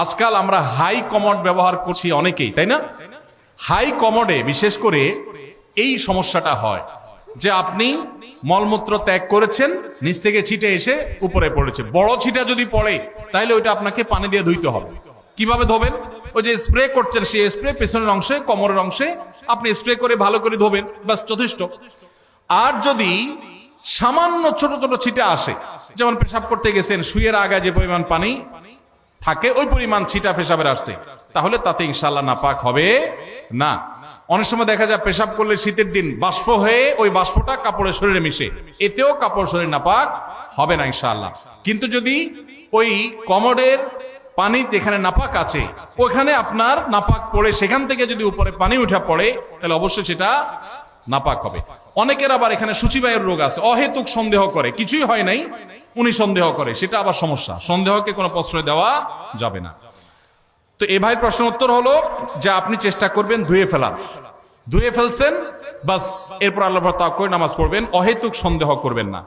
আজকাল আমরা high commode ব্যবহার করছি অনেকেই, তাই না? হাই কমোডে বিশেষ করে এই সমস্যাটা হয় যে আপনি মলমূত্র ত্যাগ করেছেন, নিচ থেকে ছিটে এসে উপরে পড়েছে। বড় ছিটা যদি পড়ে তাহলে ওইটা আপনাকে পানি দিয়ে ধুইতে হবে। কিভাবে ধোবেন? ওই যে স্প্রে করছেন, সেই স্প্রে পেছনের অংশে, কোমরের অংশে আপনি স্প্রে করে ভালো করে ধোবেন, বাস যথেষ্ট। আর যদি সামান্য ছোট ছোট ছিটা আসে, যেমন পেশাব করতে গেছেন, শুয়ের আগায় যে পরিমাণ পানি থাকে ওই পরিমাণ ছিটা পেশাবের আসছে, তাহলে তাতে ইনশাআল্লাহ নাপাক হবে না। অনেক সময় দেখা যায় পেশাব করলে শীতের দিন বাষ্প হয়ে ওই বাষ্পটা কাপড়ের শরীরে মিশে, এতেও কাপড় শরীর নাপাক হবে না ইনশাআল্লাহ। কিন্তু যদি ওই কমোডের পানি যেখানে নাপাক আছে ওখানে আপনার নাপাক পড়ে সেখান থেকে যদি উপরে পানি উঠা পড়ে তাহলে অবশ্যই সেটা নাপাক হবে। অনেকের আবার এখানে সূচিবাহের রোগ আছে, অহেতুক সন্দেহ করে, কিছুই হয় নাই উনি সন্দেহ করে, সেটা আবার সমস্যা। সন্দেহকে কোনো প্রশ্রয় দেওয়া যাবে না। তো এ ভাইয়ের প্রশ্ন উত্তর হলো যে আপনি চেষ্টা করবেন ধুয়ে ফেলার। ধুয়ে ফেলছেন, বাস এরপর আল্লাহর তাওয়াক্কুল করে নামাজ পড়বেন, অহেতুক সন্দেহ করবেন না।